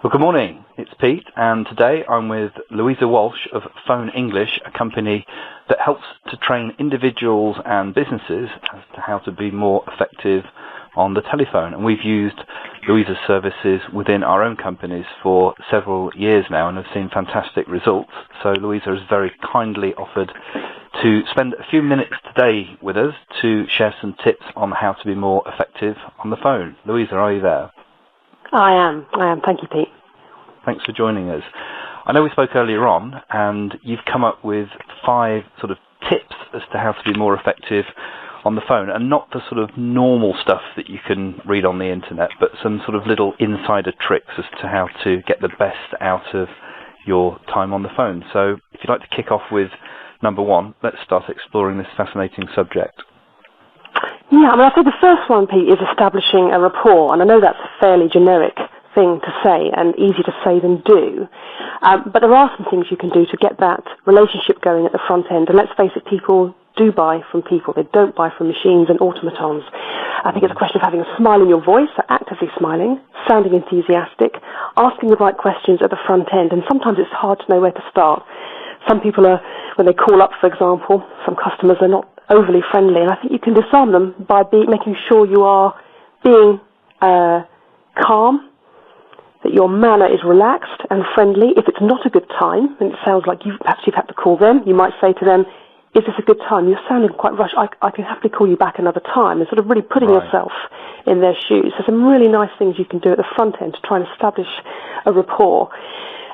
Well, good morning. It's Pete, and today I'm with Louisa Walsh of Phone English, a company that helps to train individuals and businesses as to how to be more effective on the telephone. And we've used Louisa's services within our own companies for several years now and have seen fantastic results. So Louisa has very kindly offered to spend a few minutes today with us to share some tips on how to be more effective on the phone. Louisa, are you there? I am. Thank you, Pete. Thanks for joining us. I know we spoke earlier on, and you've come up with 5 sort of tips as to how to be more effective on the phone, and not the sort of normal stuff that you can read on the internet, but some sort of little insider tricks as to how to get the best out of your time on the phone. So if you'd like to kick off with number 1, let's start exploring this fascinating subject. Yeah, I think the first one, Pete, is establishing a rapport, and I know that's a fairly generic thing to say and easier to say than do, but there are some things you can do to get that relationship going at the front end. And let's face it, people do buy from people. They don't buy from machines and automatons. I think it's a question of having a smile in your voice, so actively smiling, sounding enthusiastic, asking the right questions at the front end, and sometimes it's hard to know where to start. Some people are, when they call up, for example, some customers are not overly friendly, and I think you can disarm them by making sure you are being calm, that your manner is relaxed and friendly. If it's not a good time, and it sounds like perhaps you've had to call them, you might say to them, is this a good time? You're sounding quite rushed. I can happily call you back another time, and sort of really putting yourself in their shoes. So some really nice things you can do at the front end to try and establish a rapport,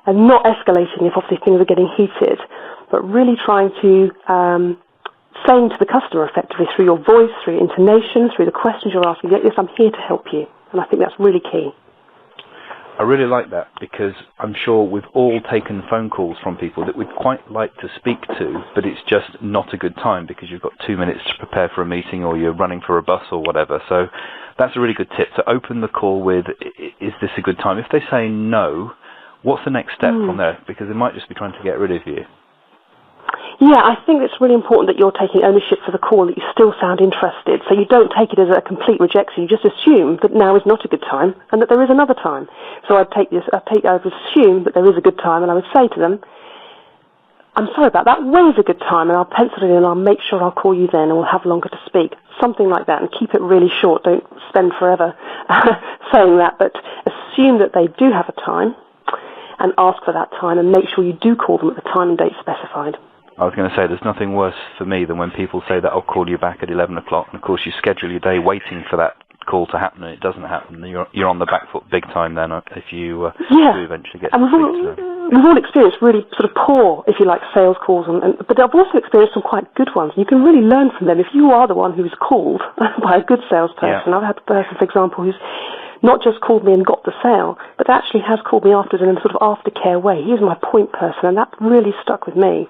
and not escalating if obviously things are getting heated, but really trying to saying to the customer effectively through your voice, through your intonation, through the questions you're asking, yes, I'm here to help you. And I think that's really key. I really like that, because I'm sure we've all taken phone calls from people that we'd quite like to speak to, but it's just not a good time because you've got 2 minutes to prepare for a meeting or you're running for a bus or whatever. So that's a really good tip, to open the call with, is this a good time? If they say no, what's the next step from there? Because they might just be trying to get rid of you. Yeah, I think it's really important that you're taking ownership for the call, that you still sound interested. So you don't take it as a complete rejection. You just assume that now is not a good time and that there is another time. So I would assume that there is a good time, and I would say to them, I'm sorry about that, when is a good time? And I'll pencil it in and I'll make sure I'll call you then, and we'll have longer to speak. Something like that, and keep it really short. Don't spend forever saying that, but assume that they do have a time and ask for that time, and make sure you do call them at the time and date specified. I was going to say, there's nothing worse for me than when people say that I'll call you back at 11 o'clock, and of course you schedule your day waiting for that call to happen, and it doesn't happen. You're on the back foot big time then if you do eventually get to speak to them. We've all experienced really sort of poor, if you like, sales calls, but I've also experienced some quite good ones. You can really learn from them if you are the one who's called by a good salesperson. I've had a person, for example, who's not just called me and got the sale, but actually has called me afterwards in a sort of aftercare way. He was my point person, and that really stuck with me.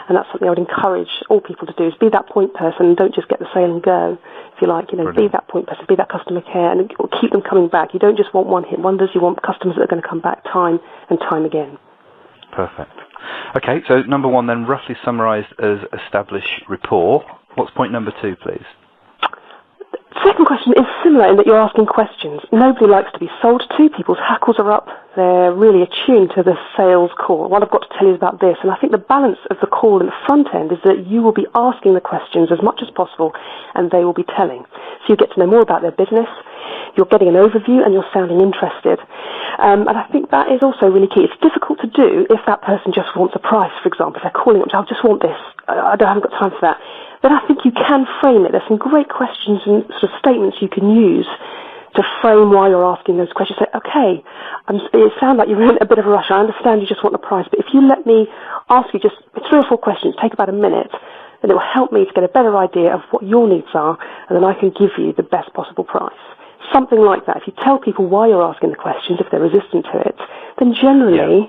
And that's something I would encourage all people to do, is be that point person and don't just get the sale and go. If you like, be that point person, be that customer care, and keep them coming back. You don't just want one-hit wonders, you want customers that are going to come back time and time again. Perfect. Okay, so number 1 then, roughly summarised as establish rapport. What's point number 2, please? Second question is similar in that you're asking questions. Nobody likes to be sold to. People's hackles are up. They're really attuned to the sales call. What I've got to tell you is about this. And I think the balance of the call in the front end is that you will be asking the questions as much as possible, and they will be telling. So you get to know more about their business. You're getting an overview, and you're sounding interested. And I think that is also really key. It's difficult to do if that person just wants a price, for example. If they're calling up, I just want this. I haven't got time for that. But I think you can frame it. There's some great questions and sort of statements you can use to frame why you're asking those questions. Say, okay, it sounds like you're in a bit of a rush. I understand you just want the price, but if you let me ask you just 3 or 4 questions, take about a minute, then it will help me to get a better idea of what your needs are, and then I can give you the best possible price. Something like that. If you tell people why you're asking the questions, if they're resistant to it, then generally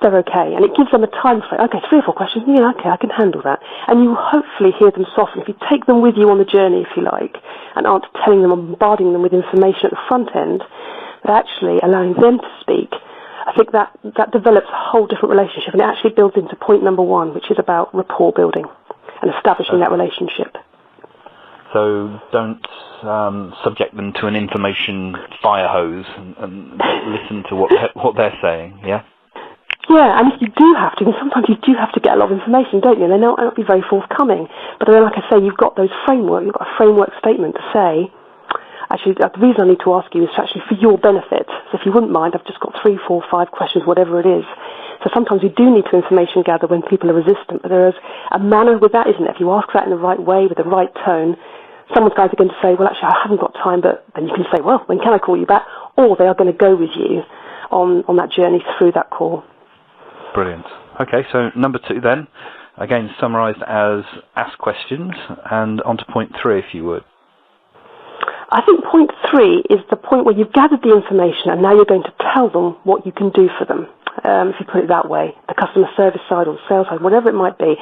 they're okay. And it gives them a time frame. Okay, 3 or 4 questions. Yeah, okay, I can handle that. And you hopefully hear them soften. If you take them with you on the journey, if you like, and aren't telling them or bombarding them with information at the front end, but actually allowing them to speak, I think that develops a whole different relationship. And it actually builds into point number 1, which is about rapport building and establishing that relationship. So don't subject them to an information fire hose and listen to what they're saying, yeah? Yeah, and if you do have to, and sometimes you do have to get a lot of information, don't you? And they may not be very forthcoming. But then, like I say, you've got those framework, you've got a framework statement to say, actually, the reason I need to ask you is actually for your benefit. So if you wouldn't mind, I've just got 3, 4, 5 questions, whatever it is. So sometimes you do need to information gather when people are resistant, but there is a manner with that, isn't there? If you ask that in the right way, with the right tone, someone's going to say, well, actually, I haven't got time, but then you can say, well, when can I call you back? Or they are going to go with you on that journey through that call. Brilliant. Okay, so number 2 then, again summarised as ask questions, and on to point 3 if you would. I think point 3 is the point where you've gathered the information and now you're going to tell them what you can do for them, if you put it that way, the customer service side or the sales side, whatever it might be.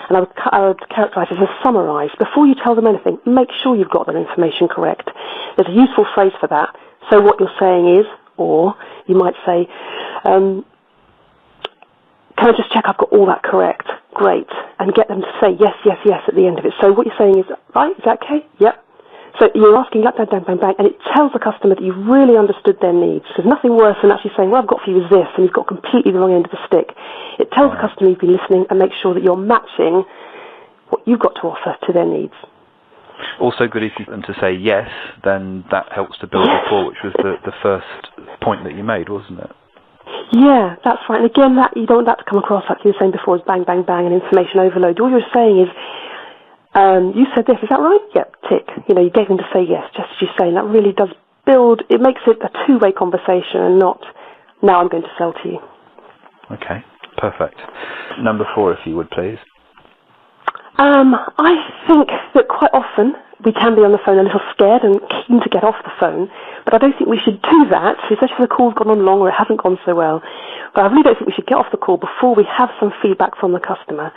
And I would characterise it as summarise. Before you tell them anything, make sure you've got their information correct. There's a useful phrase for that. So what you're saying is, or you might say, can I just check I've got all that correct? Great. And get them to say yes, yes, yes at the end of it. So what you're saying is, right, is that okay? Yep. So you're asking bang, bang, bang, bang, and it tells the customer that you've really understood their needs. There's nothing worse than actually saying, well, I've got for you is this, and you've got completely the wrong end of the stick. It tells the customer you've been listening and makes sure that you're matching what you've got to offer to their needs. Also good if you want to say yes, then that helps to build rapport, which was the first point that you made, wasn't it? Yeah, that's right. And again, that you don't want that to come across like you were saying before as bang, bang, bang and information overload. All you're saying is, you said this, is that right? Yep, tick. You gave them to say yes, just as you say, and that really does build, it makes it a two-way conversation and not, now I'm going to sell to you. Okay, perfect. Number 4, if you would, please. I think that quite often we can be on the phone a little scared and keen to get off the phone, but I don't think we should do that, especially if the call's gone on long or it hasn't gone so well. But I really don't think we should get off the call before we have some feedback from the customer.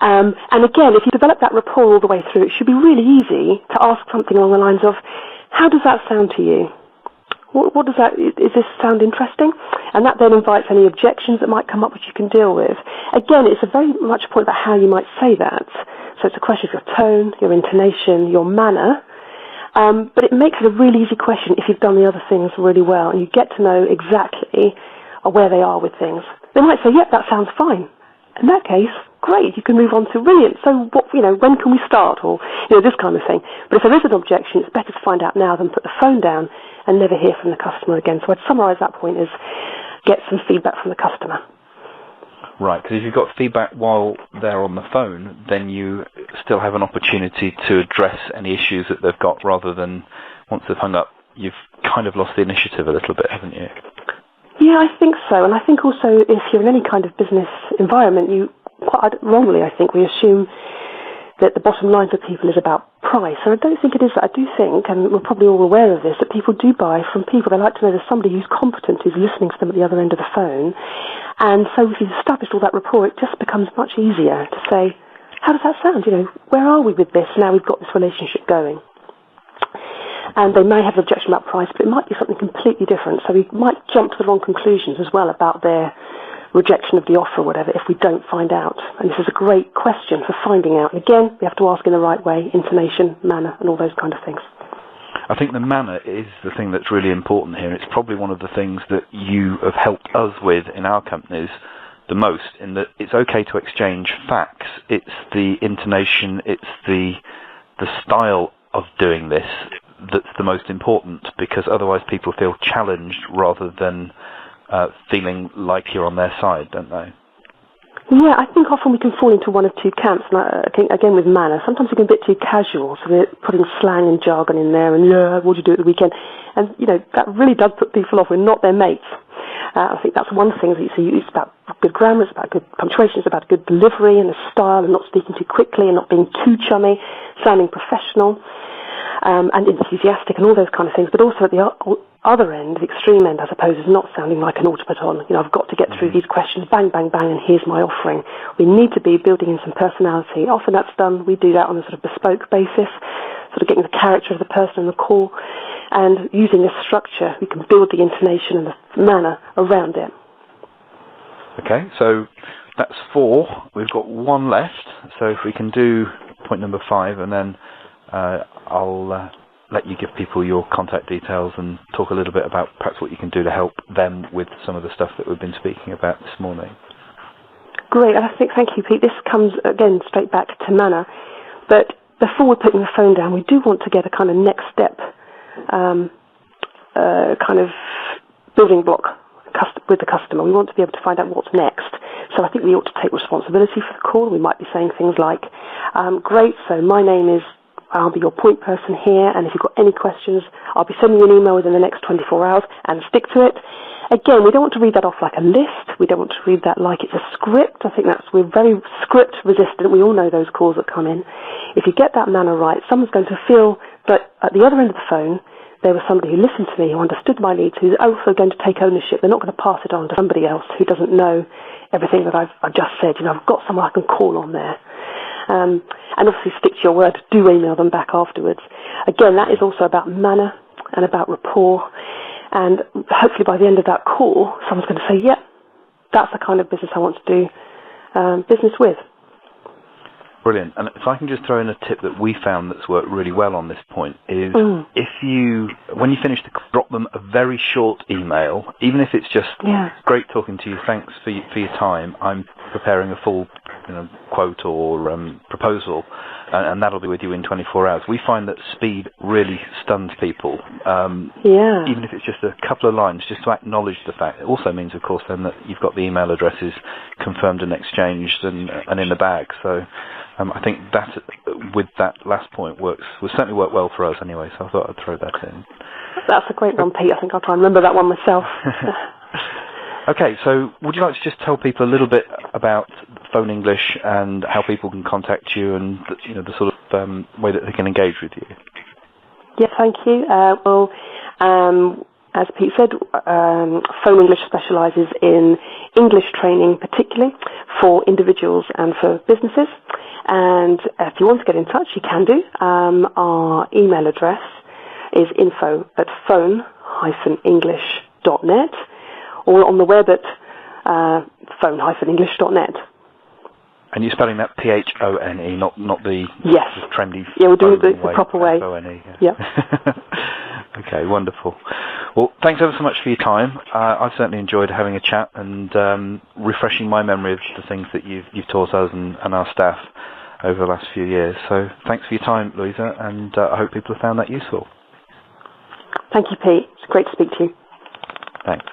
And again, if you develop that rapport all the way through, it should be really easy to ask something along the lines of, how does that sound to you? What does that, is this sound interesting? And that then invites any objections that might come up which you can deal with. Again, it's a very much a point about how you might say that. So it's a question of your tone, your intonation, your manner. But it makes it a really easy question if you've done the other things really well and you get to know exactly where they are with things. They might say, yep, that sounds fine. In that case, great, you can move on to brilliant. So what, when can we start? Or, this kind of thing. But if there is an objection, it's better to find out now than put the phone down and never hear from the customer again. So I'd summarise that point as get some feedback from the customer. Right, because if you've got feedback while they're on the phone, then you still have an opportunity to address any issues that they've got rather than once they've hung up, you've kind of lost the initiative a little bit, haven't you? Yeah, I think so. And I think also if you're in any kind of business environment, quite wrongly, I think, we assume that the bottom line for people is about price. And I don't think it is that. I do think, and we're probably all aware of this, that people do buy from people. They like to know there's somebody who's competent, who's listening to them at the other end of the phone. And so if you've established all that rapport, it just becomes much easier to say, how does that sound? Where are we with this? Now we've got this relationship going. And they may have an objection about price, but it might be something completely different. So we might jump to the wrong conclusions as well about their rejection of the offer or whatever if we don't find out. And this is a great question for finding out. And again, we have to ask in the right way, intonation, manner, and all those kind of things. I think the manner is the thing that's really important here. It's probably one of the things that you have helped us with in our companies the most, in that it's okay to exchange facts. It's the intonation, it's the style of doing this that's the most important, because otherwise people feel challenged rather than feeling like you're on their side, don't they? Yeah, I think often we can fall into one of two camps, and I think, again, with manner. Sometimes we can be a bit too casual, so we're putting slang and jargon in there, and, what do you do at the weekend? And, that really does put people off. We're not their mates. I think that's one thing that you see. It's about good grammar, it's about good punctuation, it's about good delivery and a style, and not speaking too quickly and not being too chummy, sounding professional and enthusiastic and all those kind of things. But also at the other end, the extreme end, I suppose, is not sounding like an automaton. I've got to get through these questions, bang, bang, bang, and here's my offering. We need to be building in some personality. Often that's done, we do that on a sort of bespoke basis, sort of getting the character of the person in the call, and using this structure, we can build the intonation and the manner around it. Okay, so that's 4. We've got 1 left, so if we can do point number 5 and then I'll let you give people your contact details and talk a little bit about perhaps what you can do to help them with some of the stuff that we've been speaking about this morning. Great, and I think, thank you, Pete. This comes, again, straight back to manner. But before we're putting the phone down, we do want to get a kind of next step, kind of building block with the customer. We want to be able to find out what's next. So I think we ought to take responsibility for the call. We might be saying things like, great, so my name is, I'll be your point person here, and if you've got any questions, I'll be sending you an email within the next 24 hours, and stick to it. Again, we don't want to read that off like a list. We don't want to read that like it's a script. I think we're very script resistant. We all know those calls that come in. If you get that manner right, someone's going to feel that at the other end of the phone, there was somebody who listened to me, who understood my needs, who's also going to take ownership. They're not going to pass it on to somebody else who doesn't know everything that I've just said. I've got someone I can call on there. And obviously stick to your word, do email them back afterwards. Again, that is also about manner and about rapport. And hopefully by the end of that call, someone's going to say, yep, that's the kind of business I want to do business with. Brilliant. And if I can just throw in a tip that we found that's worked really well on this point is if you, when you finish, drop them a very short email, even if it's just great talking to you, thanks for your time, I'm preparing a full quote or proposal, and that'll be with you in 24 hours. We find that speed really stuns people, even if it's just a couple of lines, just to acknowledge the fact. It also means, of course, then that you've got the email addresses confirmed and exchanged and in the bag. So I think that, with that last point, will certainly work well for us anyway, so I thought I'd throw that in. That's a great one, Pete. I think I'll try and remember that one myself. Okay, so would you like to just tell people a little bit about Phone English and how people can contact you and the sort of way that they can engage with you? Yeah, thank you. As Pete said, Phone English specialises in English training, particularly for individuals and for businesses. And if you want to get in touch, you can do. Our email address is info@phone-english.net, or on the web at phone-english.net. And you're spelling that P-H-O-N-E, not the trendy. Yeah, we're doing it the proper way. F-O-N-E, yeah. Okay, wonderful. Well, thanks ever so much for your time. I've certainly enjoyed having a chat and refreshing my memory of the things that you've taught us and our staff over the last few years. So thanks for your time, Louisa, and I hope people have found that useful. Thank you, Pete. It's great to speak to you. Thanks.